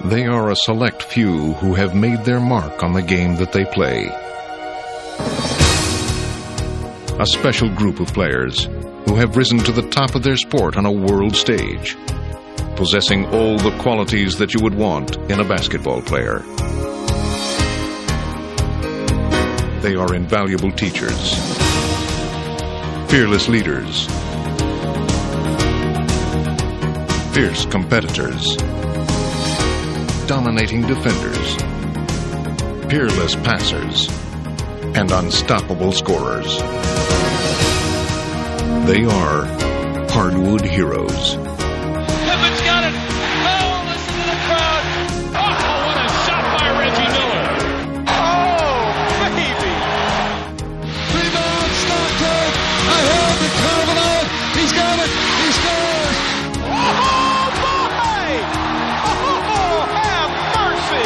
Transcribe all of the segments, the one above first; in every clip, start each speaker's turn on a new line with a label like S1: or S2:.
S1: They are a select few who have made their mark on the game that they play. A special group of players who have risen to the top of their sport on a world stage, possessing all the qualities that you would want in a basketball player. They are invaluable teachers, fearless leaders, fierce competitors, dominating defenders, peerless passers, and unstoppable scorers. They are Hardwood Heroes.
S2: Pippen's got it! Oh, listen to the crowd! Oh, what a shot by Reggie Miller! Oh, baby!
S3: Rebound, Stockton! Ahead to Carvalho! He's got it! He scores!
S2: Oh, boy! Oh, have mercy!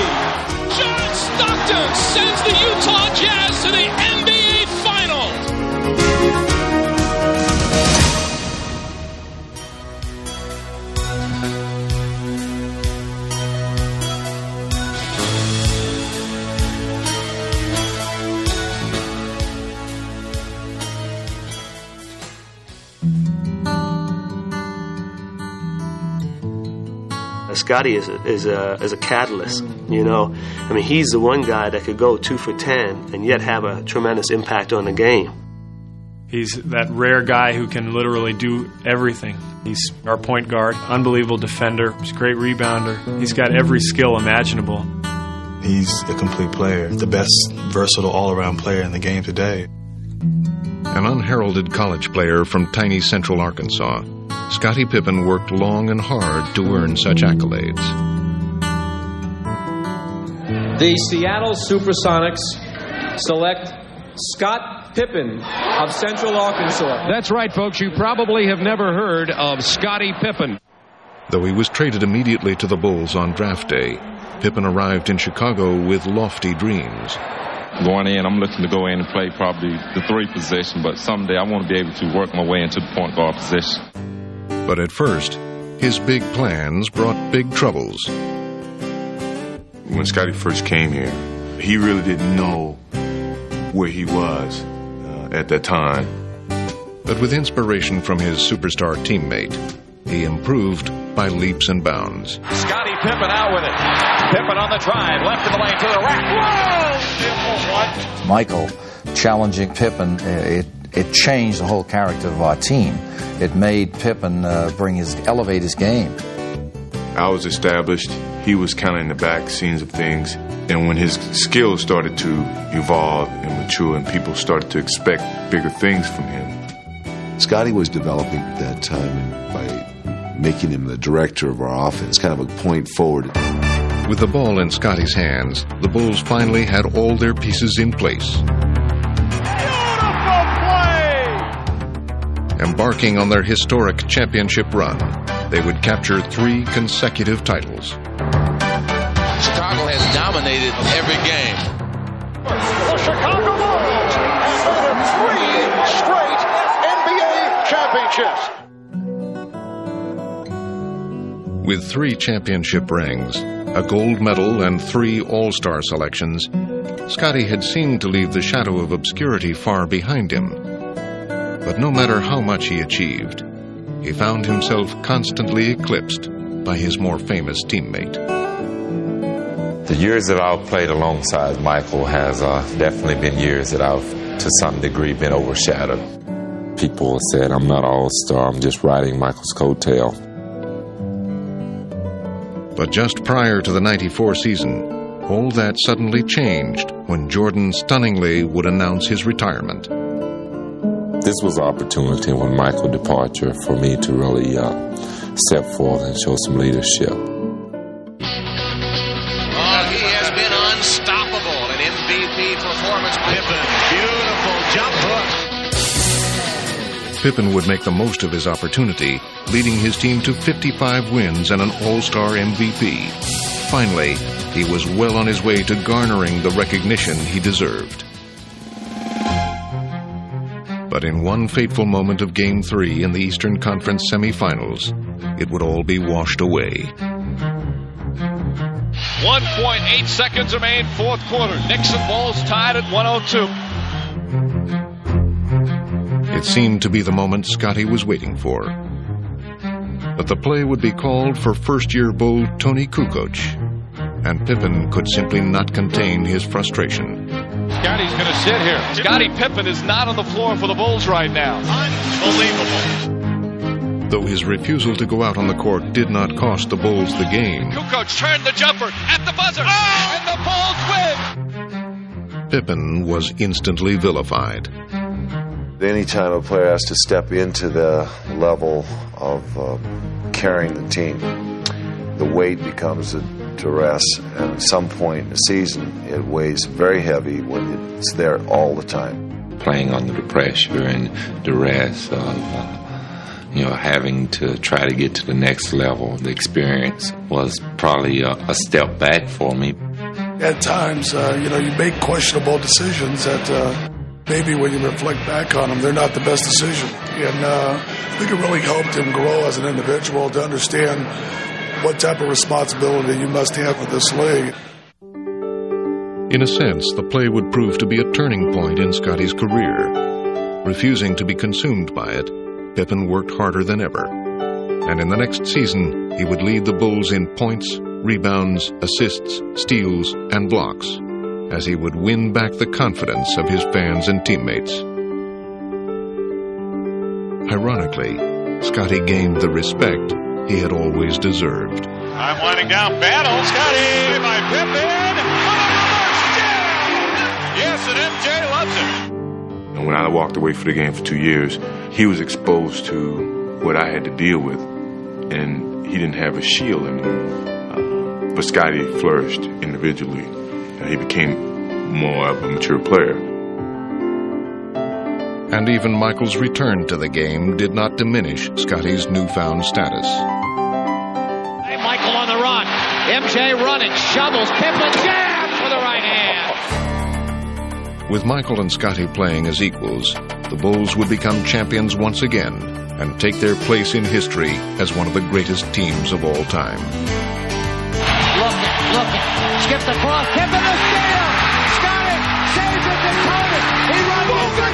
S2: John Stockton sends the Utah Jazz to the NBA Finals!
S4: Scotty is a catalyst, you know. I mean, he's the one guy that could go 2 for 10 and yet have a tremendous impact on the game.
S5: He's that rare guy who can literally do everything. He's our point guard, unbelievable defender, he's a great rebounder. He's got every skill imaginable.
S6: He's a complete player, the best versatile all-around player in the game today.
S1: An unheralded college player from tiny central Arkansas, Scottie Pippen worked long and hard to earn such accolades.
S7: The Seattle Supersonics select Scott Pippen of Central Arkansas.
S8: That's right, folks. You probably have never heard of Scottie Pippen.
S1: Though he was traded immediately to the Bulls on draft day, Pippen arrived in Chicago with lofty dreams.
S9: Going in, I'm looking to go in and play probably the 3 position, but someday I want to be able to work my way into the point guard position.
S1: But at first, his big plans brought big troubles.
S10: When Scotty first came here, he really didn't know where he was at that time.
S1: But with inspiration from his superstar teammate, he improved by leaps and bounds.
S2: Scottie Pippen out with it. Pippen on the drive, left of the lane to the rack. Whoa!
S11: Michael challenging Pippen, it changed the whole character of our team. It made Pippen elevate his game.
S10: I was established. He was kind of in the back scenes of things. And when his skills started to evolve and mature and people started to expect bigger things from him.
S12: Scotty was developing at that time by making him the director of our offense, kind of a point forward.
S1: With the ball in Scotty's hands, the Bulls finally had all their pieces in place. Embarking on their historic championship run, they would capture 3 consecutive titles.
S13: Chicago has dominated every game.
S2: The Chicago Bulls have 3 straight NBA championships.
S1: With 3 championship rings, a gold medal, and 3 All-Star selections, Scotty had seemed to leave the shadow of obscurity far behind him. But no matter how much he achieved, he found himself constantly eclipsed by his more famous teammate.
S14: The years that I've played alongside Michael has definitely been years that I've, to some degree, been overshadowed. People said, I'm not an all-star, I'm just riding Michael's coattail.
S1: But just prior to the '94 season, all that suddenly changed when Jordan stunningly would announce his retirement.
S14: This was an opportunity when Michael's departure for me to really step forward and show some leadership.
S13: He has been unstoppable. An MVP performance.
S2: Pippen, beautiful jump hook.
S1: Pippen would make the most of his opportunity, leading his team to 55 wins and an All-Star MVP. Finally, he was well on his way to garnering the recognition he deserved. But in one fateful moment of Game 3 in the Eastern Conference semifinals, it would all be washed away.
S2: 1.8 seconds remain, fourth quarter. Knicks and Bulls tied at 102.
S1: It seemed to be the moment Scotty was waiting for. But the play would be called for first-year Bull Tony Kukoc, and Pippen could simply not contain his frustration.
S2: Scotty's going to sit here. Scottie Pippen is not on the floor for the Bulls right now. Unbelievable.
S1: Though his refusal to go out on the court did not cost the Bulls the game.
S2: Kukoc turned the jumper at the buzzer. Oh! And the Bulls win!
S1: Pippen was instantly vilified.
S12: Anytime a player has to step into the level of carrying the team, the weight becomes a duress, and at some point in the season it weighs very heavy when it's there all the time.
S14: Playing under the pressure and duress of having to try to get to the next level, the experience was probably a step back for me.
S15: At times, you make questionable decisions that maybe when you reflect back on them, they're not the best decision. And I think it really helped him grow as an individual to understand what type of responsibility you must have with this league.
S1: In a sense, the play would prove to be a turning point in Scotty's career. Refusing to be consumed by it, Pippen worked harder than ever. And in the next season, he would lead the Bulls in points, rebounds, assists, steals, and blocks, as he would win back the confidence of his fans and teammates. Ironically, Scotty gained the respect he had always deserved.
S2: I'm winding down battle. Scotty by Pippen. Yes, and MJ loves it.
S10: And when I walked away for the game for 2 years, he was exposed to what I had to deal with, and he didn't have a shield anymore. But Scotty flourished individually. He became more of a mature player.
S1: And even Michael's return to the game did not diminish Scotty's newfound status.
S16: Hey, Michael on the run. MJ running, shovels, Pippen jams for the right hand.
S1: With Michael and Scotty playing as equals, the Bulls would become champions once again and take their place in history as one of the greatest teams of all time.
S16: Looking, skips across, Pippen the steal! Scotty saves it to Tony! He runs the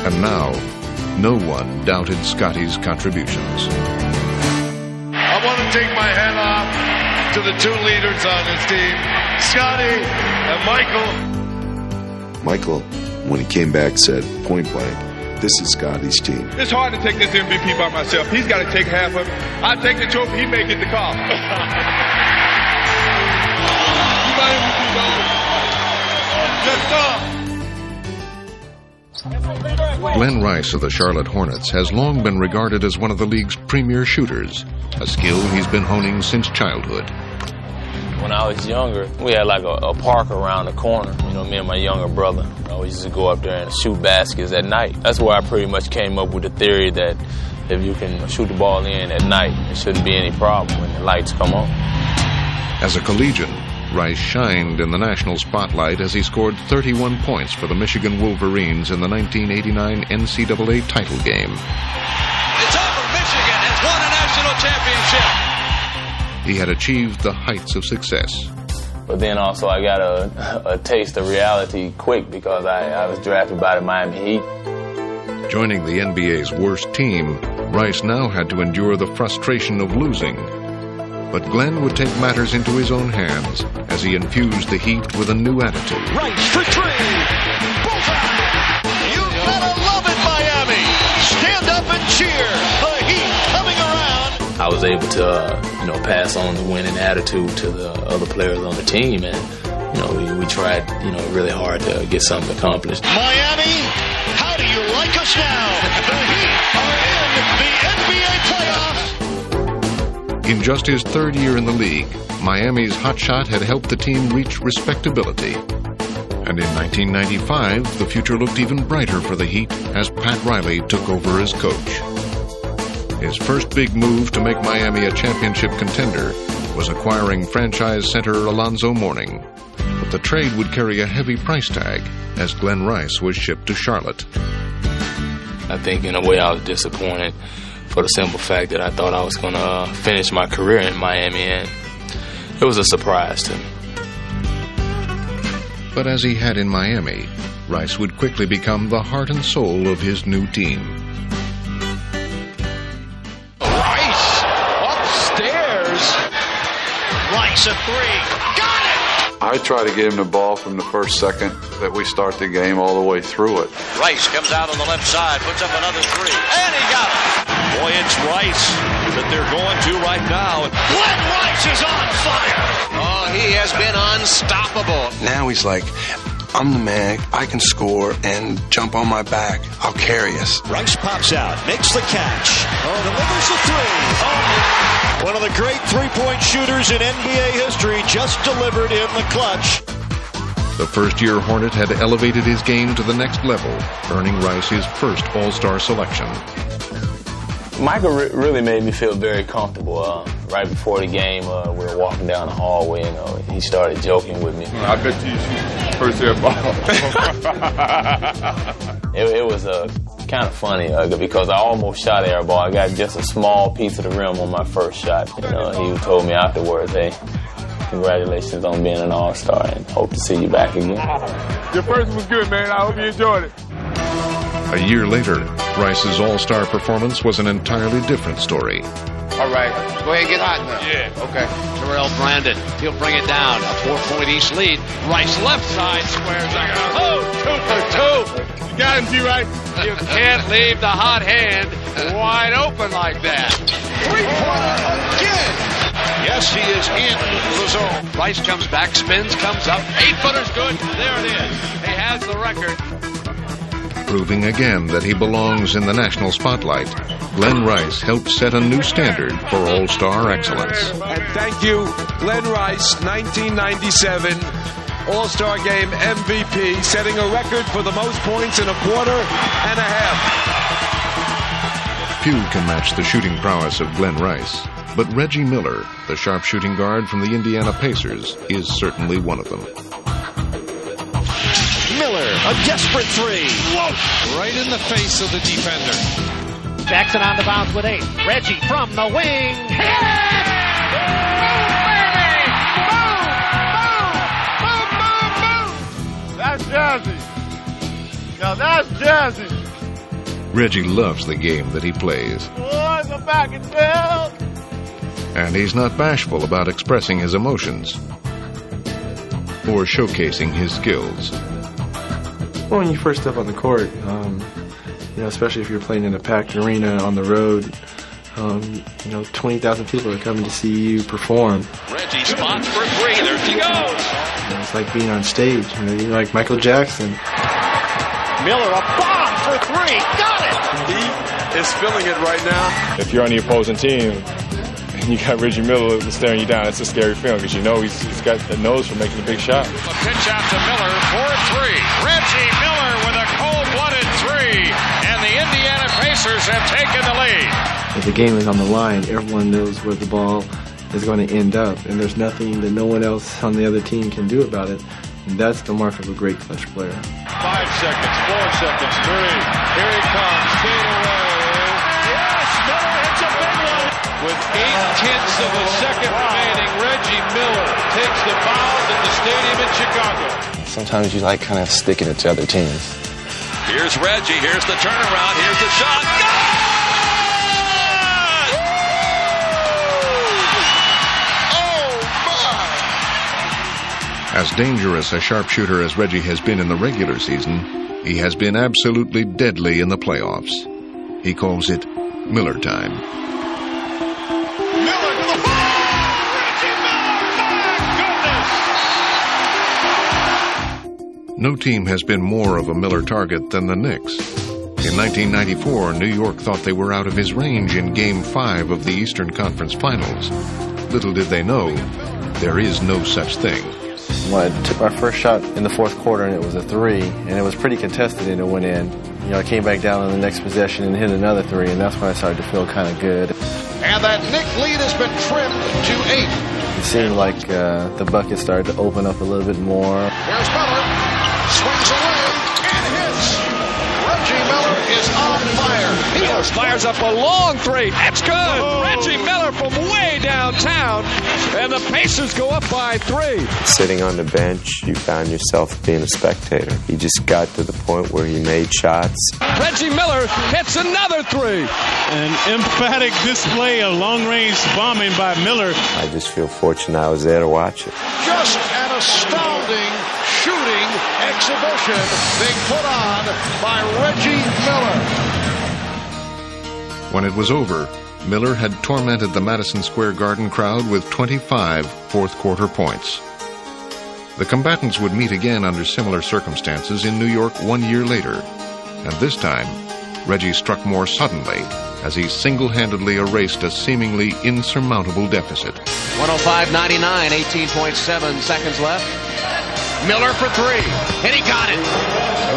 S1: And now, no one doubted Scotty's contributions.
S3: I want to take my hat off to the two leaders on this team, Scotty and Michael.
S12: Michael, when he came back, said point blank, this is Scotty's team.
S9: It's hard to take this MVP by myself. He's got to take half of it. I take the trophy, he may get the call.
S1: Glenn Rice of the Charlotte Hornets has long been regarded as one of the league's premier shooters, a skill he's been honing since childhood.
S17: When I was younger, we had like a park around the corner. Me and my younger brother, we used to go up there and shoot baskets at night. That's where I pretty much came up with the theory that if you can shoot the ball in at night, there shouldn't be any problem when the lights come on.
S1: As a collegian, Rice shined in the national spotlight as he scored 31 points for the Michigan Wolverines in the 1989 NCAA title game.
S2: It's over. Michigan has won a national championship.
S1: He had achieved the heights of success.
S17: But then also I got a taste of reality quick because I was drafted by the Miami Heat.
S1: Joining the NBA's worst team, Rice now had to endure the frustration of losing. But Glenn would take matters into his own hands as he infused the Heat with a new attitude.
S2: Rice for three. Bullseye. You gotta love it, Miami. Stand up and cheer. The Heat coming around.
S17: I was able to, pass on the winning attitude to the other players on the team, and we tried, really hard to get something accomplished.
S2: Miami, how do you like us now? The Heat are in the NBA playoffs.
S1: In just his third year in the league, Miami's hotshot had helped the team reach respectability. And in 1995, the future looked even brighter for the Heat as Pat Riley took over as coach. His first big move to make Miami a championship contender was acquiring franchise center Alonzo Mourning. But the trade would carry a heavy price tag as Glenn Rice was shipped to Charlotte.
S17: I think in a way I was disappointed for the simple fact that I thought I was going to finish my career in Miami, and it was a surprise to me.
S1: But as he had in Miami, Rice would quickly become the heart and soul of his new team.
S2: Rice upstairs. Rice a three. Got it!
S18: I try to get him the ball from the first second that we start the game all the way through it.
S16: Rice comes out on the left side, puts up another three, and he got it. Boy, it's Rice that they're going to right now.
S2: Glenn Rice is on fire.
S13: Oh, he has been unstoppable.
S19: Now he's like, I'm the man. I can score and jump on my back. I'll carry us.
S2: Rice pops out, makes the catch. Oh, delivers the three. Oh, one of the great three-point shooters in NBA history just delivered in the clutch.
S1: The first-year Hornet had elevated his game to the next level, earning Rice his first All-Star selection.
S17: Michael really made me feel very comfortable. Right before the game, we were walking down the hallway, and he started joking with me.
S9: I bet you shoot first air ball.
S17: It was kind of funny because I almost shot air ball. I got just a small piece of the rim on my first shot. He told me afterwards, hey, congratulations on being an All-Star, and hope to see you back again.
S9: Your first was good, man. I hope you enjoyed it.
S1: A year later, Rice's All-Star performance was an entirely different story.
S16: All right, go ahead and get hot now.
S9: Yeah.
S16: Okay. Terrell Brandon, he'll bring it down. A 4-point East lead. Rice left side squares. Oh, 2 for 2.
S9: You got him, T-Right.
S16: You can't leave the hot hand wide open like that.
S2: Three-pointer again. Yes, he is in the zone.
S16: Rice comes back, spins, comes up. 8-footer's good. There it is. He has the record.
S1: Proving again that he belongs in the national spotlight, Glenn Rice helped set a new standard for All-Star excellence.
S20: And thank you, Glenn Rice, 1997 All-Star Game MVP, setting a record for the most points in a quarter and a half.
S1: Few can match the shooting prowess of Glenn Rice, but Reggie Miller, the sharpshooting guard from the Indiana Pacers, is certainly one of them.
S2: Miller, a desperate three. Whoa!
S8: Right in the face of the defender.
S16: Jackson on the bounce with 8. Reggie from the wing. Hit it!
S9: Boom! That's jazzy. Now that's jazzy.
S1: Reggie loves the game that he plays.
S9: Boys are back in town.
S1: And he's not bashful about expressing his emotions or showcasing his skills.
S21: Well, when you first step on the court, especially if you're playing in a packed arena on the road, 20,000 people are coming to see you perform.
S2: Reggie spots for 3. There she goes.
S21: It's like being on stage. You're like Michael Jackson.
S2: Miller, a bomb for 3. Got it.
S20: He is feeling it right now.
S5: If you're on the opposing team and you got Reggie Miller staring you down, it's a scary feeling because he's got the nose for making a big shot.
S2: A pitch out to Miller for 3. Reggie Miller with a cold-blooded 3. And the Indiana Pacers have taken the lead.
S21: If the game is on the line, everyone knows where the ball is going to end up, and there's nothing that no one else on the other team can do about it. And that's the mark of a great clutch player.
S2: 5 seconds, 4 seconds, 3. Here he comes, fade away. Yes, Miller hits a big one.
S16: With 8/10 of a second remaining, Reggie Miller takes the foul at the stadium in Chicago.
S21: Sometimes you like kind of sticking it to other teams.
S2: Here's Reggie, here's the turnaround, here's the shot. Good!
S1: As dangerous a sharpshooter as Reggie has been in the regular season, he has been absolutely deadly in the playoffs. He calls it Miller time.
S2: Miller to the ball! Reggie Miller! My goodness!
S1: No team has been more of a Miller target than the Knicks. In 1994, New York thought they were out of his range in Game 5 of the Eastern Conference Finals. Little did they know, there is no such thing.
S21: When I took my first shot in the fourth quarter, and it was a 3, and it was pretty contested, and it went in. I came back down on the next possession and hit another 3, and that's when I started to feel kind of good.
S2: And that Knick lead has been trimmed to 8.
S21: It seemed like the bucket started to open up a little bit more.
S2: Here's Miller, swings away, and hits. Reggie Miller is on fire. He
S20: Miller fires up a long three. That's good. Oh. Reggie Miller from way downtown. And the Pacers go up by 3.
S4: Sitting on the bench, you found yourself being a spectator. He just got to the point where he made shots.
S20: Reggie Miller hits another 3.
S22: An emphatic display of long-range bombing by Miller.
S4: I just feel fortunate I was there to watch it.
S2: Just an astounding shooting exhibition being put on by Reggie Miller.
S1: When it was over, Miller had tormented the Madison Square Garden crowd with 25 fourth-quarter points. The combatants would meet again under similar circumstances in New York 1 year later, and this time, Reggie struck more suddenly as he single-handedly erased a seemingly insurmountable deficit.
S13: 105-99, 18.7 seconds left. Miller for 3, and he got it.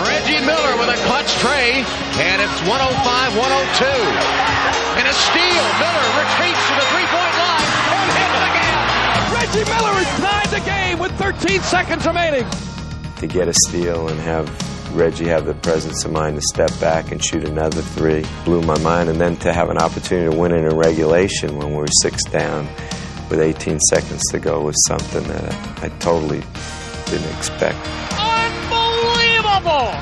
S13: Reggie Miller with a clutch tray, and it's 105-102. And a steal. Miller retreats to the three-point line and hits again.
S20: Reggie Miller has tied the game with 13 seconds remaining.
S4: To get a steal and have Reggie have the presence of mind to step back and shoot another 3 blew my mind. And then to have an opportunity to win in a regulation when we were 6 down with 18 seconds to go was something that I totally didn't expect.
S13: Unbelievable!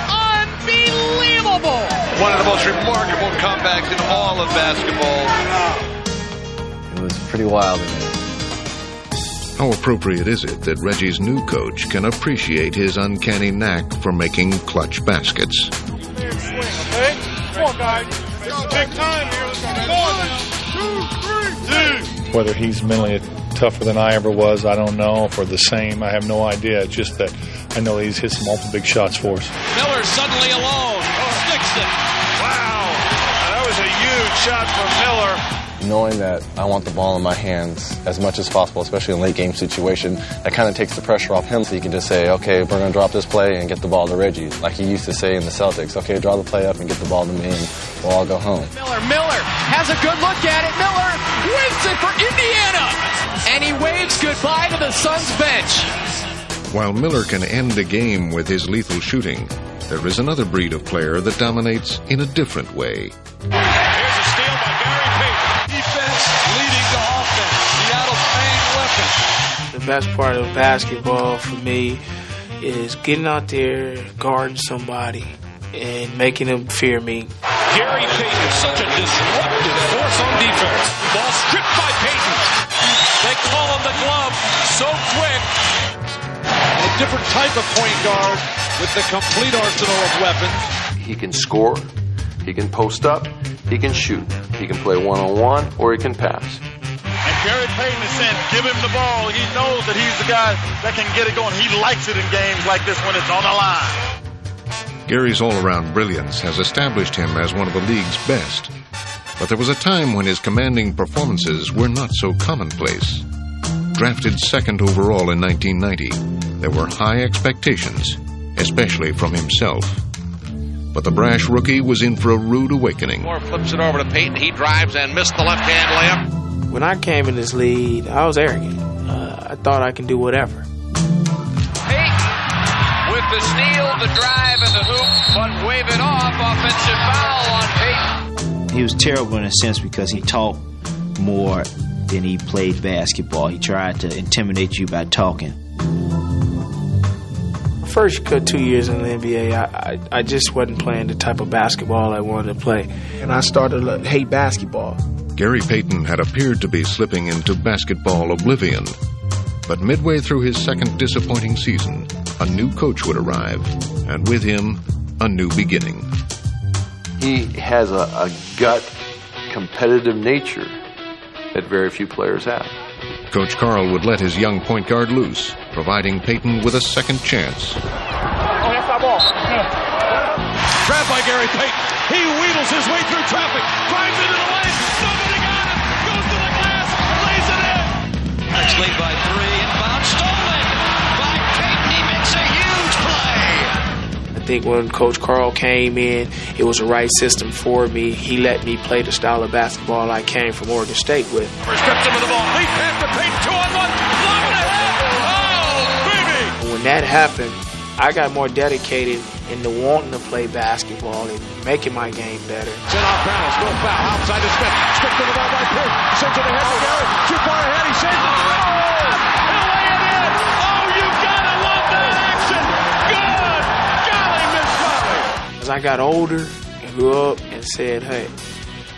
S13: Unbelievable!
S2: One of the most remarkable comebacks in all of basketball.
S21: It was pretty wild.
S1: How appropriate is it that Reggie's new coach can appreciate his uncanny knack for making clutch baskets?
S3: Okay? Come on, guys. Big time here. 1, 2, 3.
S23: Whether he's mentally tougher than I ever was, I don't know. If we're the same, I have no idea. It's just that I know he's hit some awful big shots for us.
S20: Miller suddenly alone. Sticks it.
S3: Wow. That was a huge shot from Miller.
S21: Knowing that I want the ball in my hands as much as possible, especially in a late game situation, that kind of takes the pressure off him, so he can just say, okay, we're going to drop this play and get the ball to Reggie. Like he used to say in the Celtics, okay, draw the play up and get the ball to me and we'll all go home.
S13: Miller has a good look at it. Miller waves it for Indiana. And he waves goodbye to the Suns bench.
S1: While Miller can end a game with his lethal shooting, there is another breed of player that dominates in a different way.
S20: Here's a steal by Gary Payton. Defense leading to offense. Seattle's main weapon.
S24: The best part of basketball for me is getting out there, guarding somebody, and making them fear me.
S20: Gary Payton is such a disruptive force on defense. Ball stripped by Payton. They call him the glove. So quick. A different type of point guard with the complete arsenal of weapons.
S18: He can score, he can post up, he can shoot, he can play one-on-one, or he can pass.
S3: And Gary Payton is saying, give him the ball. He knows that he's the guy that can get it going. He likes it in games like this when it's on the line.
S1: Gary's all-around brilliance has established him as one of the league's best. But there was a time when his commanding performances were not so commonplace. Drafted second overall in 1990, there were high expectations, especially from himself. But the brash rookie was in for a rude awakening.
S13: Moore flips it over to Payton. He drives and missed the left-hand layup.
S24: When I came in this league, I was arrogant. I thought I could do whatever.
S13: Payton with the steal, the drive, and the hoop, but wave it off. Offensive foul on Payton.
S25: He was terrible in a sense because he talked more than he played basketball. He tried to intimidate you by talking.
S24: First 2 years in the NBA, I just wasn't playing the type of basketball I wanted to play. And I started to hate basketball.
S1: Gary Payton had appeared to be slipping into basketball oblivion. But midway through his second disappointing season, a new coach would arrive, and with him, a new beginning.
S18: He has a gut competitive nature that very few players have.
S1: Coach Karl would let his young point guard loose, providing Payton with a second chance.
S20: Oh, that's my ball. Grabbed by Gary Payton. He wheedles his way through traffic, drives into the lane. Nobody got it. Goes to the glass, lays it in.
S13: Next lead by 3. Inbound stolen by Payton. He makes a huge play.
S24: I think when Coach Karl came in, it was the right system for me. He let me play the style of basketball I came from Oregon State with.
S20: Strips him of the ball. Lead pass to Payton. 2-on-1. Lob it ahead. Oh, baby.
S24: When that happened, I got more dedicated into wanting to play basketball and making my game better.
S13: It's off balance, no foul, outside to Smith. Smith to the ball by Payton. Sends it ahead to Gary. Too far ahead, he saves it. He'll lay it in. Oh, you gotta love that action. Good. Golly, Miss Molly.
S24: As I got older and grew up and said, hey,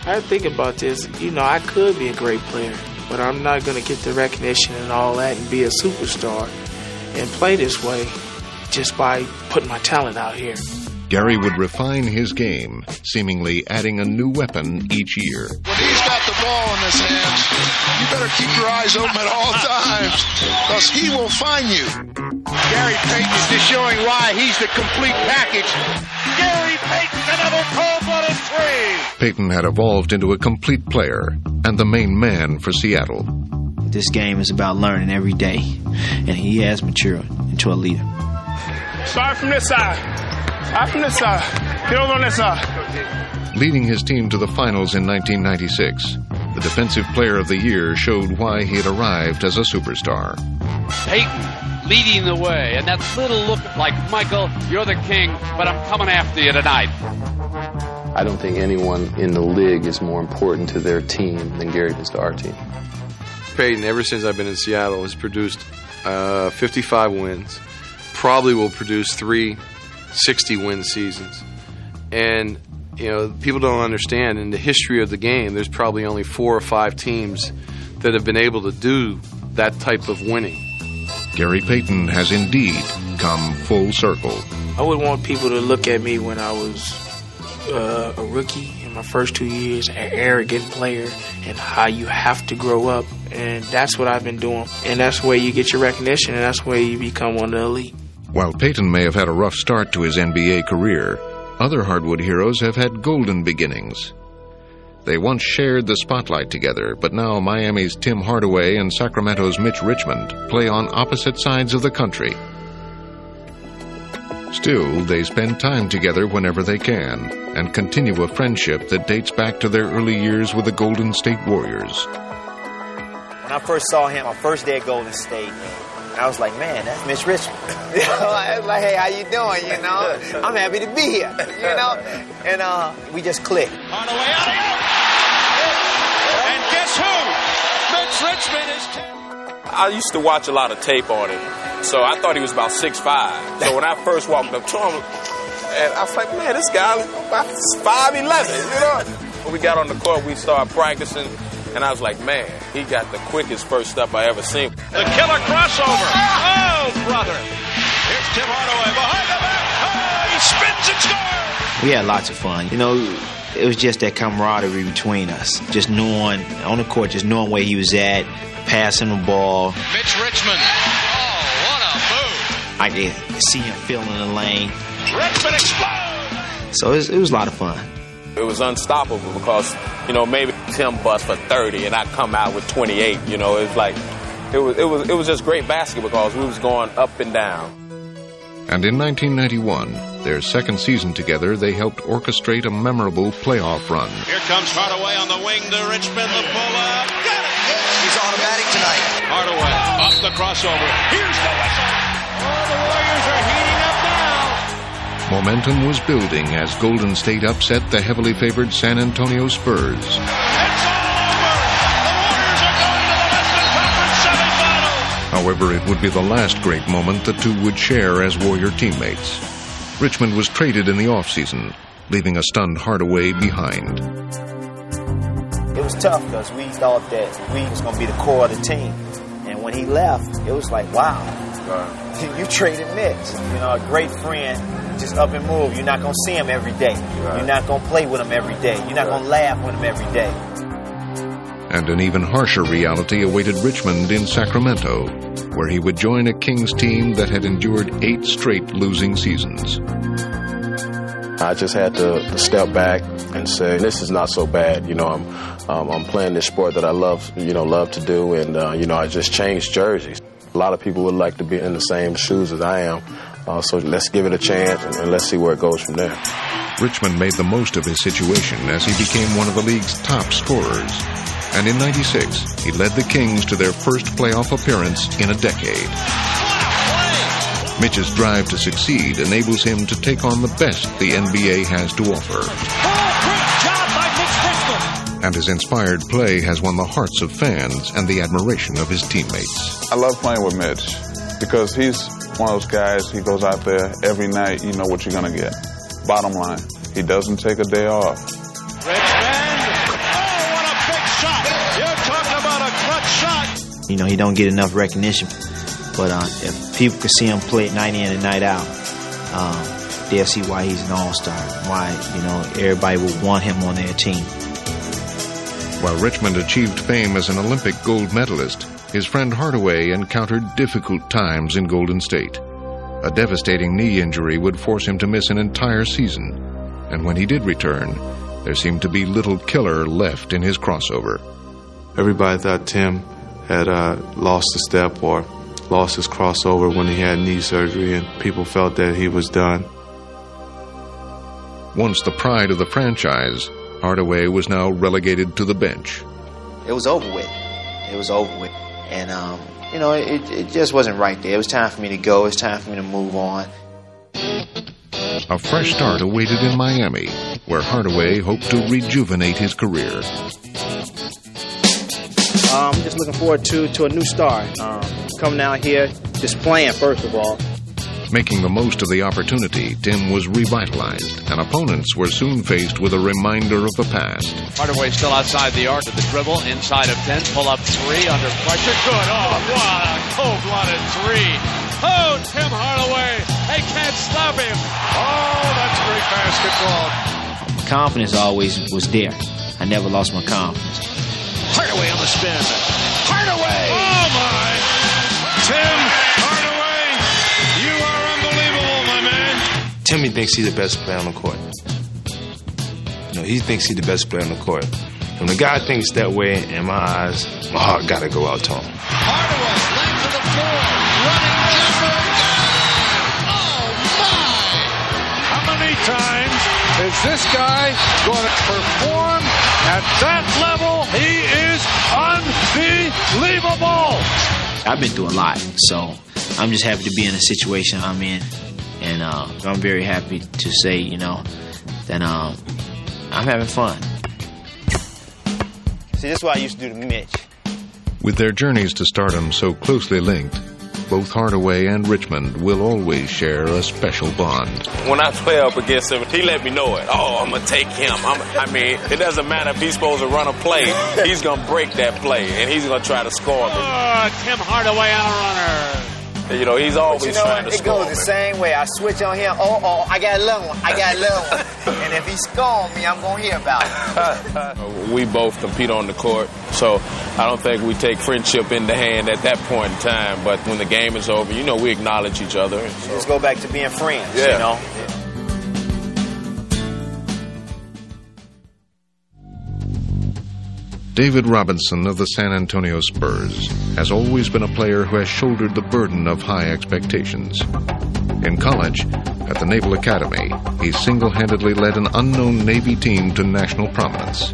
S24: I think about this. You know, I could be a great player, but I'm not going to get the recognition and all that and be a superstar and play this way just by putting my talent out here.
S1: Gary would refine his game, seemingly adding a new weapon each year.
S6: When he's got the ball in his hands, you better keep your eyes open at all times, because he will find you.
S13: Gary Payton is just showing why he's the complete package. Gary Payton, another cold-blooded three.
S1: Payton had evolved into a complete player and the main man for Seattle.
S25: This game is about learning every day, and he has matured into a leader.
S22: Start from this side. Start from this side. Get over on this side.
S1: Leading his team to the finals in 1996, the Defensive Player of the Year showed why he had arrived as a superstar.
S16: Payton leading the way, and that little look like, Michael, you're the king, but I'm coming after you tonight.
S21: I don't think anyone in the league is more important to their team than Gary is to our team.
S18: Payton, ever since I've been in Seattle, has produced 55 wins. Probably will produce 3 60-win seasons. And, you know, people don't understand, in the history of the game, there's probably only 4 or 5 teams that have been able to do that type of winning.
S1: Gary Payton has indeed come full circle.
S24: I would want people to look at me when I was a rookie in my first 2 years, an arrogant player, and how you have to grow up. And that's what I've been doing. And that's where you get your recognition, and that's where you become one of the elite.
S1: While Payton may have had a rough start to his NBA career, other Hardwood Heroes have had golden beginnings. They once shared the spotlight together, but now Miami's Tim Hardaway and Sacramento's Mitch Richmond play on opposite sides of the country. Still, they spend time together whenever they can and continue a friendship that dates back to their early years with the Golden State Warriors.
S7: When I first saw him, my first day at Golden State, I was like, man, that's Mitch Richmond. I was like, hey, how you doing, you know? I'm happy to be here, you know? And we just clicked.
S13: Hardaway out and guess who? Mitch Richmond is 10.
S17: I used to watch a lot of tape on him, so I thought he was about 6'5". So when I first walked up to him, and I was like, man, this guy is about 5'11", you know? When we got on the court, we started practicing, and I was like, man, he got the quickest first step I ever seen.
S13: The killer crossover. Oh, brother. Here's Tim Hardaway behind the back. Oh, he spins and scores.
S25: We had lots of fun. You know, it was just that camaraderie between us. Just knowing, on the court, just knowing where he was at, passing the ball.
S13: Mitch Richmond. Oh, what a move.
S25: I could see him filling the lane.
S13: Richmond explodes.
S25: So it was a lot of fun.
S17: It was unstoppable because, you know, maybe Tim bust for 30 and I come out with 28. You know, it was like, it was just great basketball because we was going up and down.
S1: And in 1991, their second season together, they helped orchestrate a memorable playoff run.
S13: Here comes Hardaway on the wing to Richmond, the pull-up. Got it! He's automatic tonight. Hardaway off the crossover. Here's the whistle. Oh, the Warriors are heating up now.
S1: Momentum was building as Golden State upset the heavily favored San Antonio Spurs.
S13: It's over! The Warriors are going to the Western Conference semifinals.
S1: However, it would be the last great moment the two would share as Warrior teammates. Richmond was traded in the offseason, leaving a stunned Hardaway behind.
S7: It was tough because we thought that we was going to be the core of the team. And when he left, it was like, wow, you traded Mitch. You know, a great friend, just up and move. You're not going to see him every day. You're not going to play with him every day. You're not going to laugh with him every day.
S1: And an even harsher reality awaited Richmond in Sacramento, where he would join a Kings team that had endured 8 straight losing seasons.
S21: I just had to step back and say, this is not so bad. You know, I'm playing this sport that I love to do, and I just changed jerseys. A lot of people would like to be in the same shoes as I am, so let's give it a chance and let's see where it goes from there.
S1: Richmond made the most of his situation as he became one of the league's top scorers. And in '96, he led the Kings to their first playoff appearance in a decade. Mitch's drive to succeed enables him to take on the best the NBA has to offer. And his inspired play has won the hearts of fans and the admiration of his teammates.
S10: I love playing with Mitch because he's one of those guys, he goes out there every night, you know what you're going to get. Bottom line, he doesn't take a day off.
S25: You know, he don't get enough recognition, but if people could see him play night in and night out, they'll see why he's an all-star, why, you know, everybody would want him on their team.
S1: While Richmond achieved fame as an Olympic gold medalist, his friend Hardaway encountered difficult times in Golden State. A devastating knee injury would force him to miss an entire season, and when he did return, there seemed to be little killer left in his crossover.
S18: Everybody thought Tim had lost a step or lost his crossover when he had knee surgery, and people felt that he was done.
S1: Once the pride of the franchise, Hardaway was now relegated to the bench.
S25: It was over with. It was over with. And, you know, it just wasn't right there. It was time for me to go. It was time for me to move on.
S1: A fresh start awaited in Miami, where Hardaway hoped to rejuvenate his career.
S25: I'm just looking forward to a new start. Coming out here, just playing, first of all.
S1: Making the most of the opportunity, Tim was revitalized, and opponents were soon faced with a reminder of the past.
S16: Hardaway still outside the arc of the dribble, inside of 10, pull up 3, under pressure, good. Oh, what a cold-blooded 3. Oh, Tim Hardaway, they can't stop him. Oh, that's great basketball.
S25: Confidence always was there. I never lost my confidence.
S2: Hardaway on the spin. Hardaway!
S3: Oh, my! Tim Hardaway, you are unbelievable, my man.
S19: Timmy thinks he's the best player on the court. You know, he thinks he's the best player on the court. When the guy thinks that way, in my eyes, my heart got to go out to him.
S2: Hardaway, length to the floor, running jumper. Oh, my!
S3: How many times is this guy going to perform at that level? He is unbelievable.
S25: I've been through a lot, so I'm just happy to be in the situation I'm in. And I'm very happy to say, you know, that I'm having fun. See, this is what I used to do to Mitch.
S1: With their journeys to stardom so closely linked, both Hardaway and Richmond will always share a special bond.
S17: When I play up against him, he let me know it. Oh, I'm going to take him. I mean, it doesn't matter if he's supposed to run a play. He's going to break that play, and he's going to try to score me.
S16: Oh, Tim Hardaway on a runner.
S17: You know, he's always trying to score.
S25: It goes the same way. I switch on him. Oh, I got a little one. I got a little one. And if he score me, I'm going to hear about it.
S17: We both compete on the court, so I don't think we take friendship in the hand at that point in time. But when the game is over, you know, we acknowledge each other. So.
S25: Just go back to being friends,
S17: yeah.
S25: You know? Yeah.
S1: David Robinson of the San Antonio Spurs has always been a player who has shouldered the burden of high expectations. In college, at the Naval Academy, he single-handedly led an unknown Navy team to national prominence.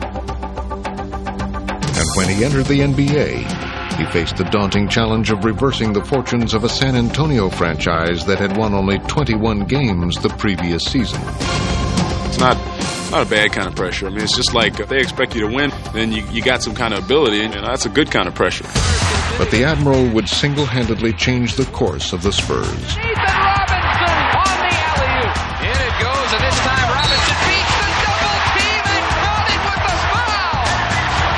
S1: And when he entered the NBA, he faced the daunting challenge of reversing the fortunes of a San Antonio franchise that had won only 21 games the previous season.
S11: It's not a bad kind of pressure. I mean, it's just like if they expect you to win, then you got some kind of ability, and that's a good kind of pressure.
S1: But the Admiral would single-handedly change the course of the Spurs.
S13: Nathan Robinson on the alley-oop. In it goes, and this time Robinson beats the double team and caught it with the foul.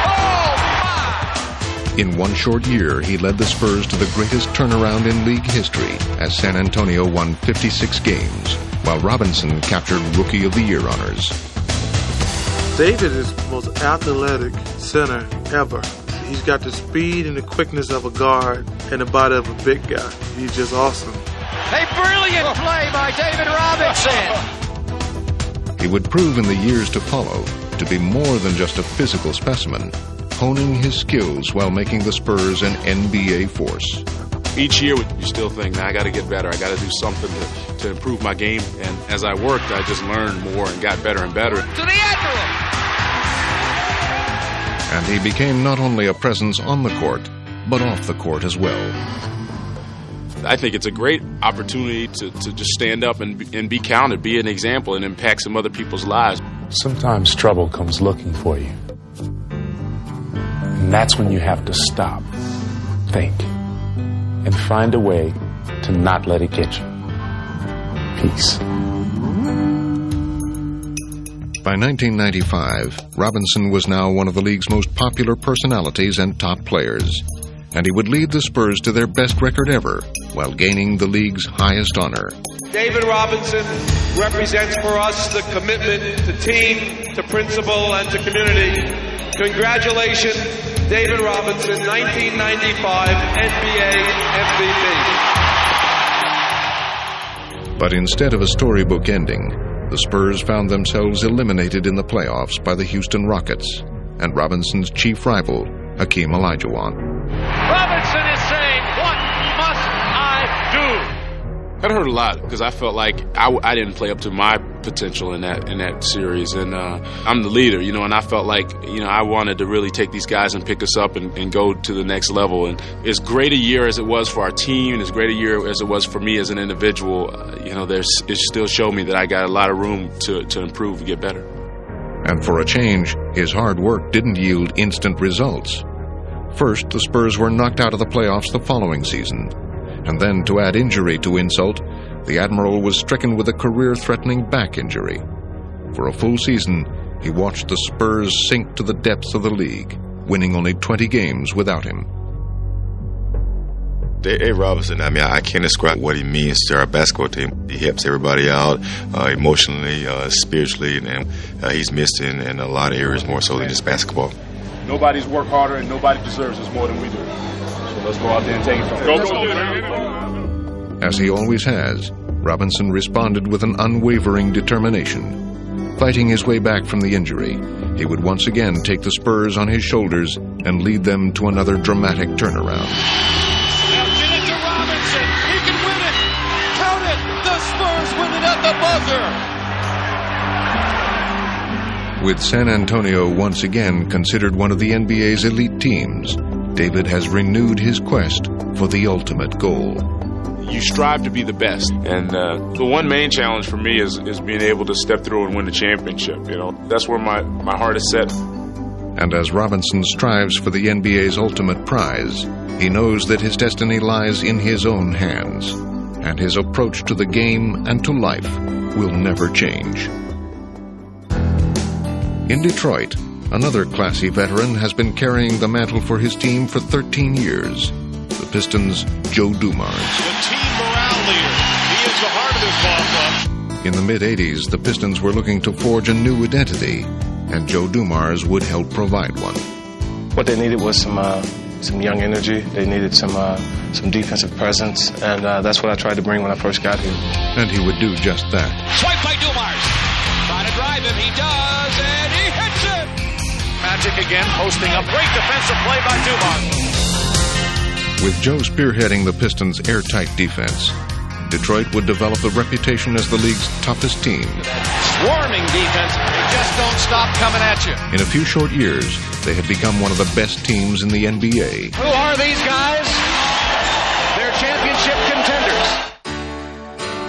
S13: Oh, my!
S1: In one short year, he led the Spurs to the greatest turnaround in league history as San Antonio won 56 games, while Robinson captured Rookie of the Year honors.
S12: David is the most athletic center ever. He's got the speed and the quickness of a guard and the body of a big guy. He's just awesome.
S13: A brilliant play by David Robinson.
S1: He would prove in the years to follow to be more than just a physical specimen, honing his skills while making the Spurs an NBA force.
S11: Each year, you still think, I got to get better. I got to do something to improve my game. And as I worked, I just learned more and got better and better.
S13: To the Admiral.
S1: And he became not only a presence on the court, but off the court as well.
S11: I think it's a great opportunity to just stand up and be counted, be an example, and impact some other people's lives.
S5: Sometimes trouble comes looking for you. And that's when you have to stop, think, and find a way to not let it get you. Peace.
S1: By 1995, Robinson was now one of the league's most popular personalities and top players, and he would lead the Spurs to their best record ever while gaining the league's highest honor.
S8: David Robinson represents for us the commitment to team, to principle, and to community. Congratulations, David Robinson, 1995 NBA MVP.
S1: But instead of a storybook ending, the Spurs found themselves eliminated in the playoffs by the Houston Rockets and Robinson's chief rival, Hakeem Olajuwon.
S16: Robinson is saying, what must I do?
S11: That hurt a lot because I felt like I didn't play up to my potential in that series, and I'm the leader, and I felt like I wanted to really take these guys and pick us up and go to the next level. And as great a year as it was for our team, and as great a year as it was for me as an individual, it still showed me that I got a lot of room to improve and get better.
S1: And for a change, his hard work didn't yield instant results. First, the Spurs were knocked out of the playoffs the following season. And then, to add injury to insult, the Admiral was stricken with a career-threatening back injury. For a full season, he watched the Spurs sink to the depths of the league, winning only 20 games without him.
S9: Dave Robinson, I can't describe what he means to our basketball team. He helps everybody out emotionally, spiritually, and he's missed in a lot of areas more so than just basketball.
S14: Nobody's worked harder and nobody deserves us more than we do. So let's go out there and take it from him.
S1: As he always has, Robinson responded with an unwavering determination. Fighting his way back from the injury, he would once again take the Spurs on his shoulders and lead them to another dramatic turnaround.
S16: Now get it to Robinson. He can win it. Count it. The Spurs win it at the buzzer.
S1: With San Antonio once again considered one of the NBA's elite teams, David has renewed his quest for the ultimate goal.
S11: You strive to be the best, and the one main challenge for me is being able to step through and win the championship. That's where my heart is set.
S1: And as Robinson strives for the NBA's ultimate prize, he knows that his destiny lies in his own hands, and his approach to the game and to life will never change. In Detroit, another classy veteran has been carrying the mantle for his team for 13 years. The Pistons' Joe Dumars.
S2: The team morale leader. He is the heart of this ball club.
S1: In the mid-'80s, the Pistons were looking to forge a new identity, and Joe Dumars would help provide one.
S21: What they needed was some young energy. They needed some defensive presence, and that's what I tried to bring when I first got here.
S1: And he would do just that.
S16: Swipe by Dumars. Trying to drive him. He does, and he hits it.
S2: Magic again, posting up. Great defensive play by Dumars.
S1: With Joe spearheading the Pistons' airtight defense, Detroit would develop a reputation as the league's toughest team.
S16: Swarming defense. They just don't stop coming at you.
S1: In a few short years, they had become one of the best teams in the NBA.
S16: Who are these guys? They're championship contenders.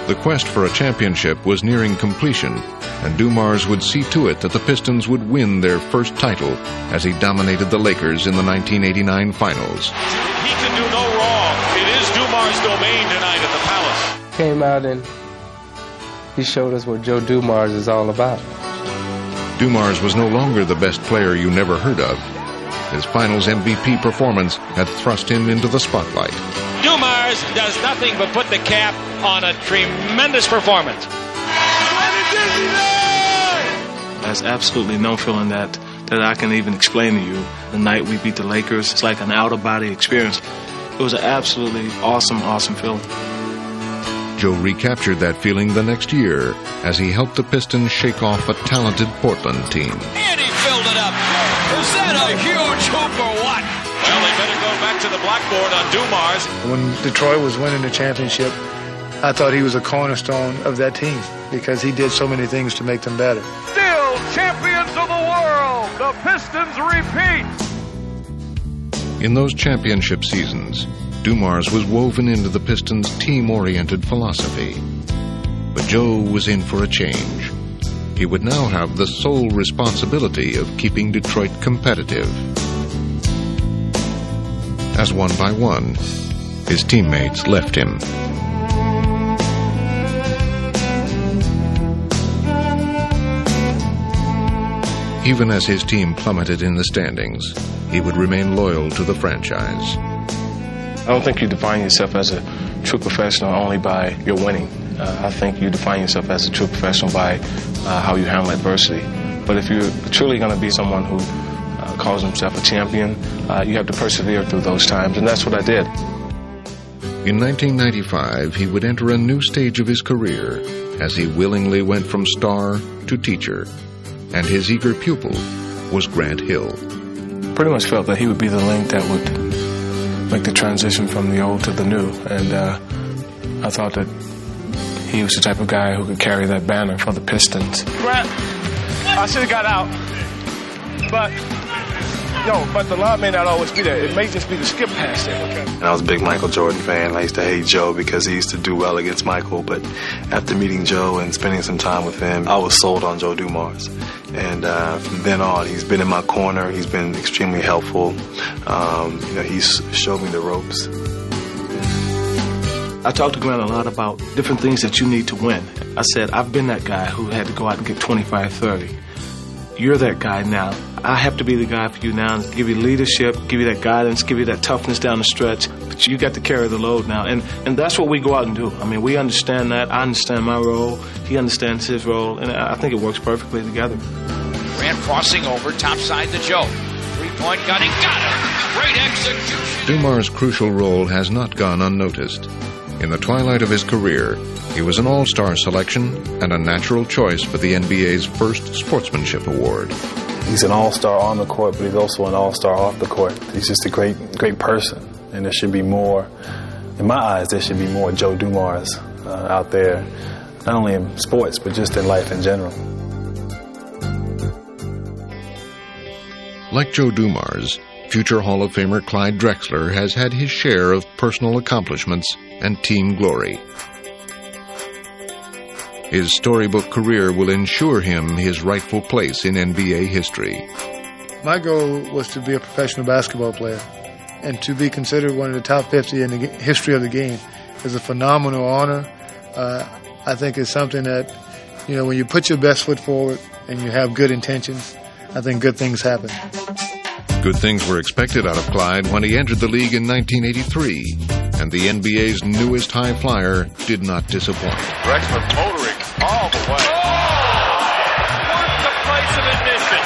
S1: The quest for a championship was nearing completion, and Dumars would see to it that the Pistons would win their first title as he dominated the Lakers in the 1989 finals.
S2: He can do no wrong. It is Dumars' domain tonight at the Palace.
S21: Came out and he showed us what Joe Dumars is all about.
S1: Dumars was no longer the best player you never heard of. His finals MVP performance had thrust him into the spotlight.
S16: Dumars does nothing but put the cap on a tremendous performance.
S21: There's absolutely no feeling that I can even explain to you. The night we beat the Lakers, it's like an out-of-body experience. It was an absolutely awesome feeling.
S1: Joe recaptured that feeling the next year as he helped the Pistons shake off a talented Portland team.
S16: And he filled it up. Was that a huge hoop or what?
S2: Well, they better go back to the blackboard on Dumars.
S12: When Detroit was winning the championship, I thought he was a cornerstone of that team because he did so many things to make them better.
S16: Still champions of the world. The Pistons repeat.
S1: In those championship seasons, Dumars was woven into the Pistons' team-oriented philosophy. But Joe was in for a change. He would now have the sole responsibility of keeping Detroit competitive. As one by one, his teammates left him. Even as his team plummeted in the standings, he would remain loyal to the franchise.
S4: I don't think you define yourself as a true professional only by your winning. I think you define yourself as a true professional by how you handle adversity. But if you're truly going to be someone who calls himself a champion, you have to persevere through those times, and that's what I did.
S1: In 1995, he would enter a new stage of his career as he willingly went from star to teacher, and his eager pupil was Grant Hill.
S4: Pretty much felt that he would be the link that would make the transition from the old to the new, and I thought that he was the type of guy who could carry that banner for the Pistons.
S22: Grant, I should have got out, but the line may not always be there. It may just be the skip pass there. Okay.
S6: And I was a big Michael Jordan fan. I used to hate Joe because he used to do well against Michael, but after meeting Joe and spending some time with him, I was sold on Joe Dumars. And from then on, he's been in my corner. He's been extremely helpful. He's showed me the ropes.
S4: I talked to Grant a lot about different things that you need to win. I said, I've been that guy who had to go out and get 25, 30. You're that guy now. I have to be the guy for you now, give you leadership, give you that guidance, give you that toughness down the stretch. But you got to carry the load now. And that's what we go out and do. I mean, we understand that. I understand my role. He understands his role. And I think it works perfectly together.
S13: Grant crossing over, top side to Joe. Three-point gun, he got it. Great execution.
S1: Dumars' crucial role has not gone unnoticed. In the twilight of his career, he was an all-star selection and a natural choice for the NBA's first sportsmanship award.
S6: He's an all-star on the court, but he's also an all-star off the court. He's just a great person, and there should be more. In my eyes, there should be more Joe Dumars out there, not only in sports, but just in life in general.
S1: Like Joe Dumars, future Hall of Famer Clyde Drexler has had his share of personal accomplishments and team glory. His storybook career will ensure him his rightful place in NBA history.
S12: My goal was to be a professional basketball player, and to be considered one of the top 50 in the history of the game is a phenomenal honor. I think it's something that, when you put your best foot forward and you have good intentions, I think good things happen.
S1: Good things were expected out of Clyde when he entered the league in 1983, and the NBA's newest high flyer did not disappoint.
S22: Drexler motoring all the way. Worth the price of admission.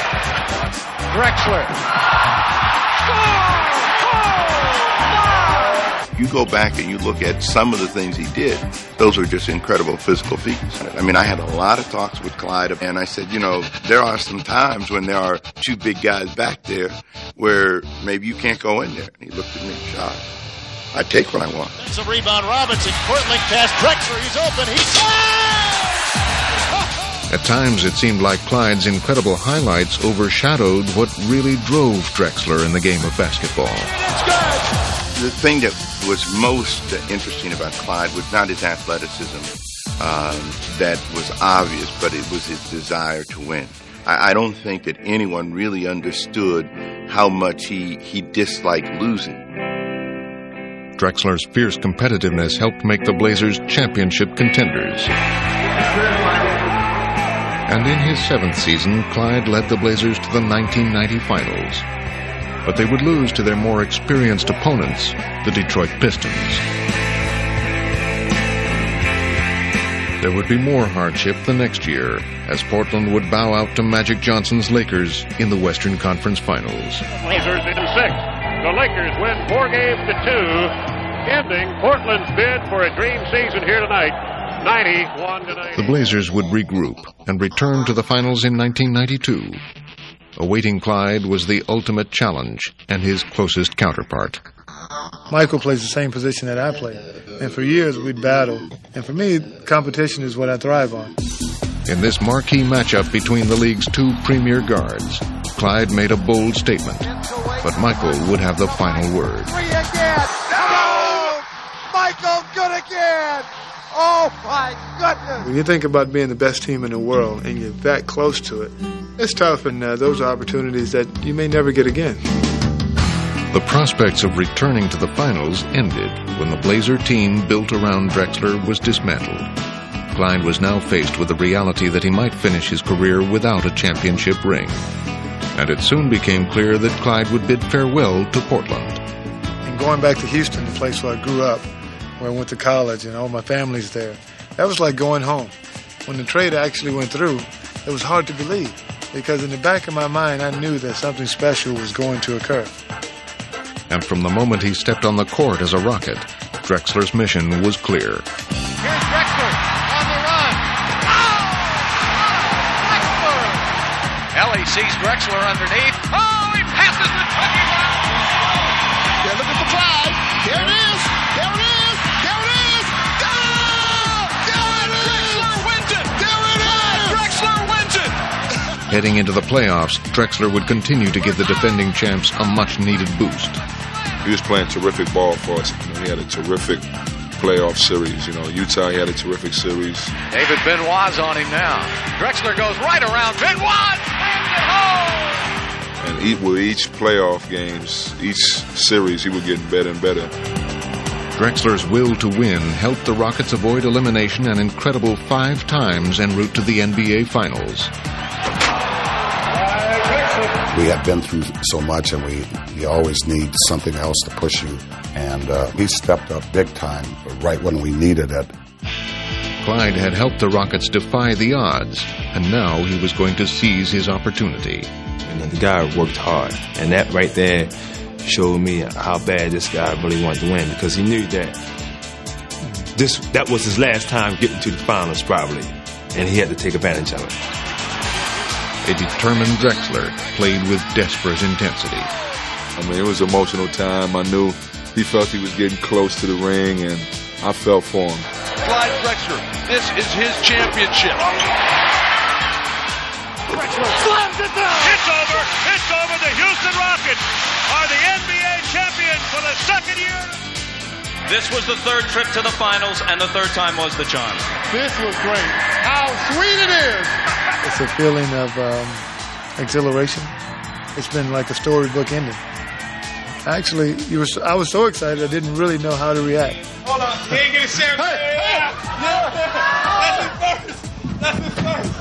S22: Drexler.
S15: You go back and you look at some of the things he did, those were just incredible physical feats. I mean, I had a lot of talks with Clyde, and I said, there are some times when there are two big guys back there where maybe you can't go in there. And he looked at me and shot. I take what I want.
S2: It's a rebound, Robinson. Portland pass, Drexler, he's open, he scores!
S1: At times, it seemed like Clyde's incredible highlights overshadowed what really drove Drexler in the game of basketball.
S2: It's good!
S15: The thing that was most interesting about Clyde was not his athleticism that was obvious, but it was his desire to win. I don't think that anyone really understood how much he disliked losing.
S1: Drexler's fierce competitiveness helped make the Blazers championship contenders. And in his 7th season, Clyde led the Blazers to the 1990 finals. But they would lose to their more experienced opponents, the Detroit Pistons. There would be more hardship the next year, as Portland would bow out to Magic Johnson's Lakers in the Western Conference Finals.
S20: Blazers in 6. The Lakers win 4 games to 2, ending Portland's bid for a dream season here tonight, 91-90.
S1: The Blazers would regroup and return to the finals in 1992. Awaiting Clyde was the ultimate challenge and his closest counterpart.
S12: Michael plays the same position that I play, and for years we'd battle. And for me, competition is what I thrive on.
S1: In this marquee matchup between the league's 2 premier guards, Clyde made a bold statement, but Michael would have the final word.
S2: 3 again! No!
S7: again. Oh, my goodness.
S12: When you think about being the best team in the world and you're that close to it, it's tough, and those are opportunities that you may never get again.
S1: The prospects of returning to the finals ended when the Blazer team built around Drexler was dismantled. Clyde was now faced with the reality that he might finish his career without a championship ring. And it soon became clear that Clyde would bid farewell to Portland.
S12: And going back to Houston, the place where I grew up, where I went to college and all my family's there, that was like going home. When the trade actually went through, it was hard to believe, because in the back of my mind, I knew that something special was going to occur.
S1: And from the moment he stepped on the court as a Rocket, Drexler's mission was clear.
S7: Here's Drexler on the run. Drexler!
S13: Ellie sees Drexler underneath. Oh, he passes the Kentucky down.
S7: Yeah, look at the drive. There it is. There it is. There it is. Drexler wins it. There it is. Drexler wins it.
S1: Heading into the playoffs, Drexler would continue to give the defending champs a much-needed boost.
S14: He was playing terrific ball for us. He had a terrific playoff series. Utah, he had a terrific series.
S13: David Benoit's on him now. Drexler goes right around. Benoit slams it home.
S14: And with each playoff games, each series, he was getting better and better.
S1: Drexler's will to win helped the Rockets avoid elimination an incredible 5 times en route to the NBA Finals.
S10: We have been through so much, and you always need something else to push you. And he stepped up big time right when we needed it.
S1: Clyde had helped the Rockets defy the odds, and now he was going to seize his opportunity.
S19: The guy worked hard, and that right there showed me how bad this guy really wanted to win, because he knew that that was his last time getting to the finals probably, and he had to take advantage of it.
S1: A determined Drexler played with desperate intensity.
S14: It was an emotional time. I knew he felt he was getting close to the ring, and I felt for him.
S7: Clyde Drexler, this is his championship. Drexler slams it down.
S20: It's over. It's over. The Houston Rockets are the NBA champions for the second year.
S18: This was the 3rd trip to the finals, and the 3rd time was the charm.
S12: This was great. How sweet it is. It's a feeling of exhilaration. It's been like a storybook ending. Actually, I was so excited I didn't really know how to react.
S7: Hold on. He ain't getting serious. Hey. That's his first.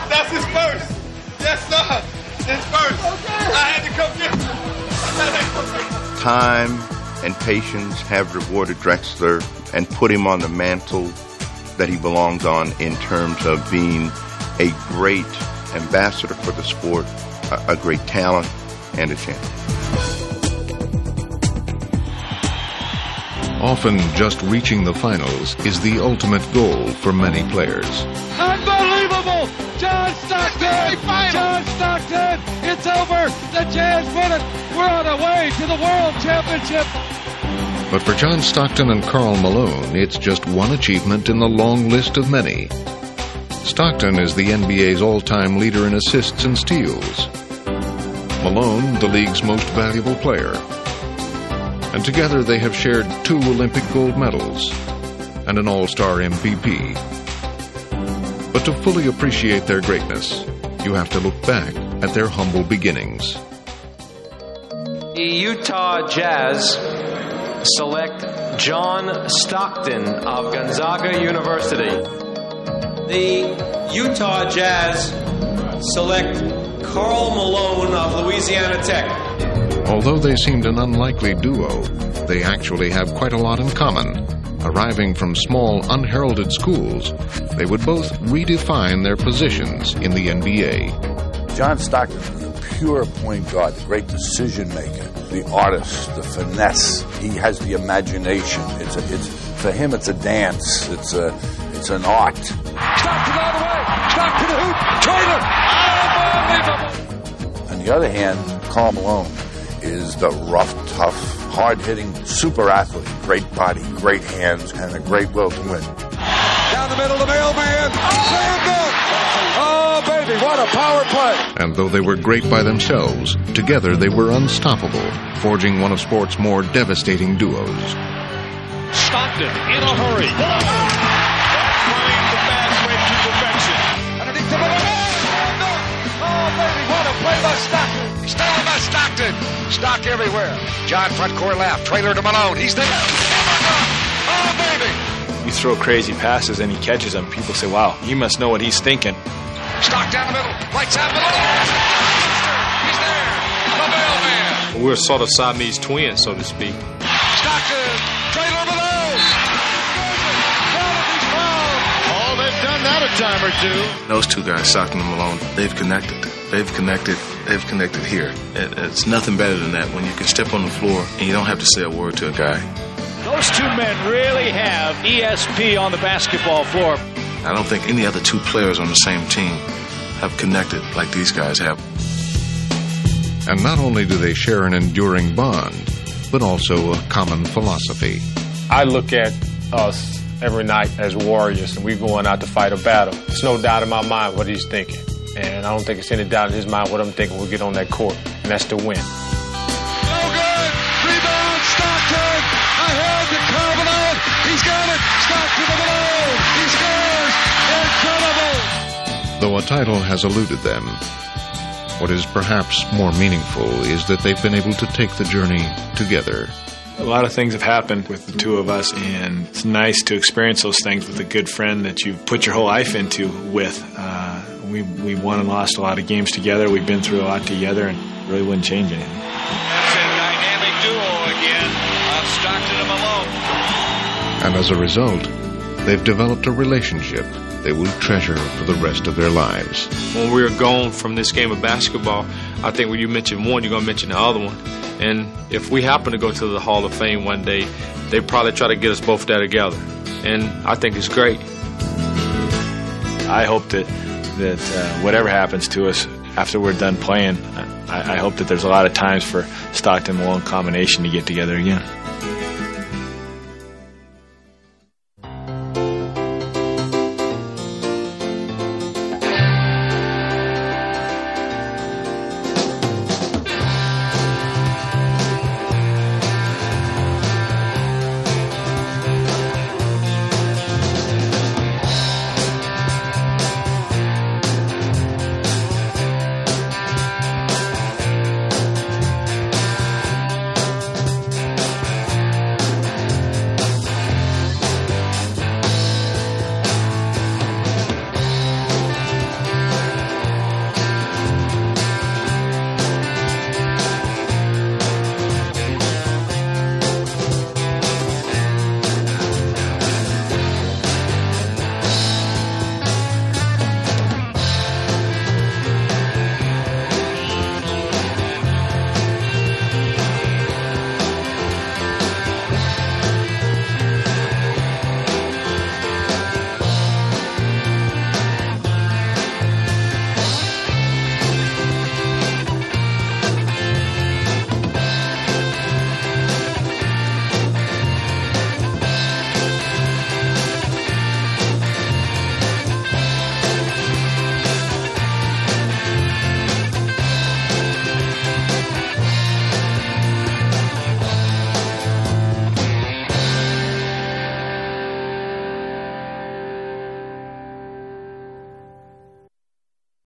S7: That's his first. Yes, sir. His first. Okay. I had to come get him.
S15: Time and patience have rewarded Drexler and put him on the mantle that he belongs on in terms of being a great ambassador for the sport, a great talent, and a champion.
S1: Often, just reaching the finals is the ultimate goal for many players.
S7: Unbelievable! John Stockton! John Stockton! It's over! The Jazz won it! We're on our way to the World Championship!
S1: But for John Stockton and Karl Malone, it's just one achievement in the long list of many. Stockton is the NBA's all-time leader in assists and steals. Malone, the league's most valuable player. And together they have shared 2 Olympic gold medals and an All-Star MVP. But to fully appreciate their greatness, you have to look back at their humble beginnings.
S23: The Utah Jazz select John Stockton of Gonzaga University. The Utah Jazz select Karl Malone of Louisiana Tech.
S1: Although they seemed an unlikely duo, they actually have quite a lot in common. Arriving from small, unheralded schools, they would both redefine their positions in the NBA.
S24: John Stockton is a pure point guard, the great decision maker, the artist, the finesse. He has the imagination. For him, it's a dance. It's an art.
S7: Stockton all the way. Stockton hoop. Trainer. Unbelievable.
S24: On the other hand, Karl Malone is the rough, tough, hard-hitting super athlete. Great body, great hands, and a great will to win.
S7: Down the middle, the mailman. Slam dunk. Oh, baby, what a power play.
S1: And though they were great by themselves, together they were unstoppable, forging one of sport's more devastating duos.
S2: Stockton in a hurry. Playing the fast break to perfection. Underneath the
S22: Oh, baby, what a play by Stockton. Stolen by Stockton. Stock everywhere. John front court left. Trailer to Malone. He's there. Oh, baby.
S4: You throw crazy passes and he catches them. People say, wow, he must know what he's thinking.
S22: Stock down the middle. Lights out Malone. He's there. The mailman.
S19: We're sort of Siamese twins, so to speak.
S22: Stockton. Trailer Malone.
S2: Oh, they've done that a time or two.
S6: Those two guys, Stockton and Malone, they've connected. They've connected here. It's nothing better than that when you can step on the floor and you don't have to say a word to a guy.
S2: Those two men really have ESP on the basketball floor.
S6: I don't think any other two players on the same team have connected like these guys have.
S1: And not only do they share an enduring bond, but also a common philosophy.
S3: I look at us every night as warriors, and we're going out to fight a battle. There's no doubt in my mind what he's thinking. And I don't think it's any doubt in his mind what I'm thinking. We'll get on that court, and that's to win.
S7: No good. Rebound, Stockton. Ahead to Karl Malone. He's got it. Stockton to Malone. He scores. Incredible.
S1: Though a title has eluded them, what is perhaps more meaningful is that they've been able to take the journey together.
S4: A lot of things have happened with the two of us, and it's nice to experience those things with a good friend that you put your whole life into with. We won and lost a lot of games together. We've been through a lot together, and really wouldn't change anything.
S2: That's a dynamic duo again of Stockton and Malone.
S1: And as a result, they've developed a relationship they will treasure for the rest of their lives.
S19: When we're gone from this game of basketball, I think when you mention one, you're going to mention the other one. And if we happen to go to the Hall of Fame one day, they probably try to get us both there together. And I think it's great.
S4: I hope that whatever happens to us after we're done playing, I hope that there's a lot of times for Stockton-Malone combination to get together again.